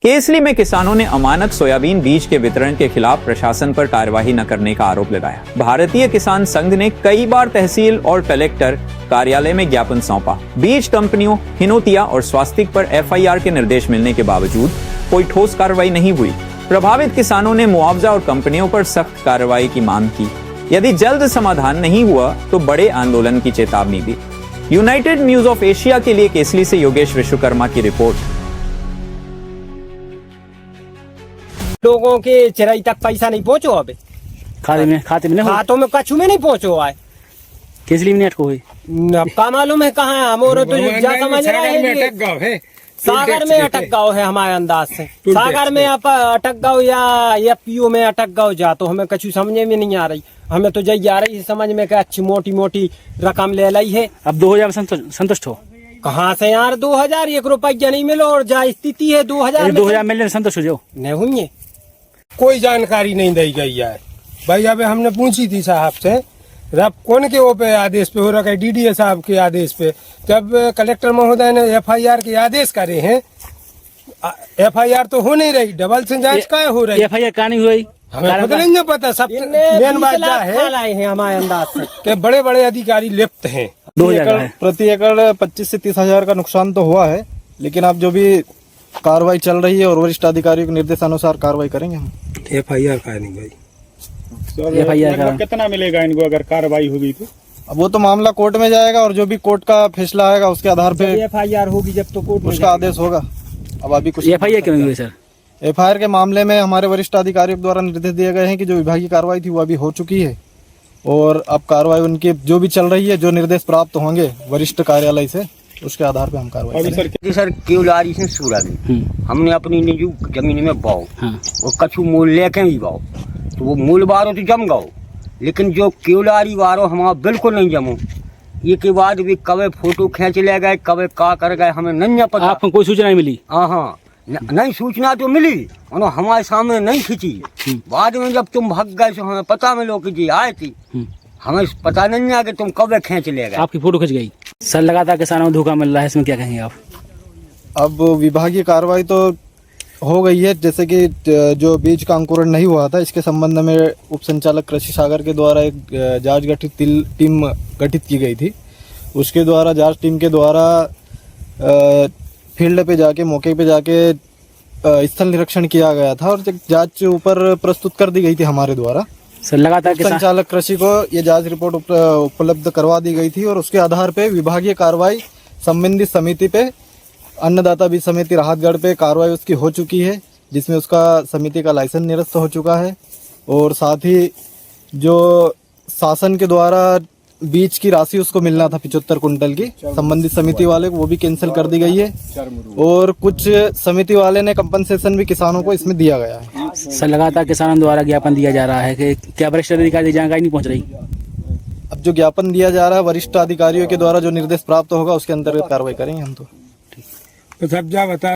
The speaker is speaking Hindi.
केसली में किसानों ने अमानक सोयाबीन बीज के वितरण के खिलाफ प्रशासन पर कार्यवाही न करने का आरोप लगाया। भारतीय किसान संघ ने कई बार तहसील और कलेक्टर कार्यालय में ज्ञापन सौंपा। बीज कंपनियों हिनोतिया और स्वास्तिक पर एफआईआर के निर्देश मिलने के बावजूद कोई ठोस कार्रवाई नहीं हुई। प्रभावित किसानों ने मुआवजा और कंपनियों पर सख्त कार्रवाई की मांग की। यदि जल्द समाधान नहीं हुआ तो बड़े आंदोलन की चेतावनी दी। यूनाइटेड न्यूज ऑफ एशिया के लिए केसली से योगेश विश्वकर्मा की रिपोर्ट। लोगों के चिराई तक पैसा नहीं पहुंचो अबे खाते में खातों में कछु में नहीं पहुंचो आए। केसली में अटको हुई अब का मालूम है कहाँ है हम और तो जा समझ रहे हैं सागर में अटक गाँव है हमारे अंदाज से। सागर में आप अटक गाँव या पीओ में अटक गाँव जा तो हमें कछु समझे में नहीं आ रही। हमें तो जय आ रही समझ में क्या अच्छी मोटी मोटी रकम ले ली है। अब 2000 संतुष्ट हो? कहाँ से यार 2000 1 रुपया नहीं मिलो और जा स्थिति है 2000 मिलने संतुष्ट हो जाओ। नहीं हुई कोई जानकारी नहीं दी गई है भाई। अब हमने पूछी थी साहब से रब कौन के वो पे आदेश पे हो रखा है, डीडीए साहब के आदेश पे। जब कलेक्टर महोदय ने एफआईआर के आदेश करे हैं, एफआईआर तो हो नहीं रही, डबल से जांच का हो रही। एफआईआर कहाँ नहीं हुई हमें खुद नहीं पता। सब मेन बात क्या है हमारे अंदाज से कि बड़े बड़े अधिकारी लिप्त हैं। प्रति एकड़ 25 से 30 हजार का नुकसान तो हुआ है, लेकिन अब जो भी कार्रवाई चल रही है और वरिष्ठ अधिकारियों के निर्देशानुसार कार्रवाई करेंगे हम। एफआईआर का नहीं भाई। मतलब कितना मिलेगा इनको अगर कार्रवाई होगी तो? अब वो तो मामला कोर्ट में जाएगा और जो भी कोर्ट का फैसला आएगा उसके आधार पे एफआईआर होगी जब तो कोर्ट उसका आदेश होगा। अब अभी कुछ एफआईआर क्यों नहीं हुई सर? एफआईआर के मामले में हमारे वरिष्ठ अधिकारियों द्वारा निर्देश दिए गए हैं कि जो विभागीय कार्रवाई थी वो अभी हो चुकी है और अब कार्रवाई उनकी जो भी चल रही है, जो निर्देश प्राप्त होंगे वरिष्ठ कार्यालय से उसके आधार पे हम कार्रवाई करेंगे। सर केवलारी से सूरज हमने अपनी निजी जमीन में बाओ और कछु मूल लेके ही बाओ तो वो मूल वारो तो जम गओ, लेकिन जो केवलारी वारो हमारा बिल्कुल नहीं जमो। ये के बाद भी कभी फोटो खींच ले गए, कभी का कर गए, हमें नहीं पता। आपको कोई सूचना नहीं मिली? हाँ नहीं सूचना तो मिली और हमारे सामने नहीं खींची। बाद में जब तुम भाग गए तो हमें पता मिलो कि जी आए थी, हमें पता नहीं आ कि तुम कब खींच ले गए। आपकी फोटो खींच गई। सर लगातार किसानों को धोखा मिल रहा है, इसमें क्या कहेंगे आप? अब विभागीय कार्रवाई तो हो गई है, जैसे कि जो बीज का अंकुरण नहीं हुआ था इसके संबंध में उप संचालक कृषि सागर के द्वारा एक जांच गठित टीम गठित की गई थी। उसके द्वारा जांच टीम के द्वारा फील्ड पे जाके मौके पे जाके स्थल निरीक्षण किया गया था और जांच ऊपर प्रस्तुत कर दी गई थी हमारे द्वारा। सर लगातार संचालक कृषि को ये जांच रिपोर्ट उपलब्ध करवा दी गई थी और उसके आधार पे विभागीय कार्रवाई संबंधित समिति पे अन्नदाता बीज समिति राहतगढ़ पे कार्रवाई उसकी हो चुकी है, जिसमें उसका समिति का लाइसेंस निरस्त हो चुका है और साथ ही जो शासन के द्वारा बीज की राशि उसको मिलना था 75 कुंटल की संबंधित समिति वाले को, वो भी कैंसिल कर दी गई है और कुछ समिति वाले ने कंपनसेशन भी किसानों को इसमें दिया गया है। सर लगातार किसानों द्वारा ज्ञापन दिया जा रहा है कि क्या वरिष्ठ अधिकारी जानकारी नहीं पहुंच रही? अब जो ज्ञापन दिया जा रहा है वरिष्ठ अधिकारियों के द्वारा जो निर्देश प्राप्त होगा उसके अंतर्गत कार्रवाई करेंगे हम। तो सब जा बता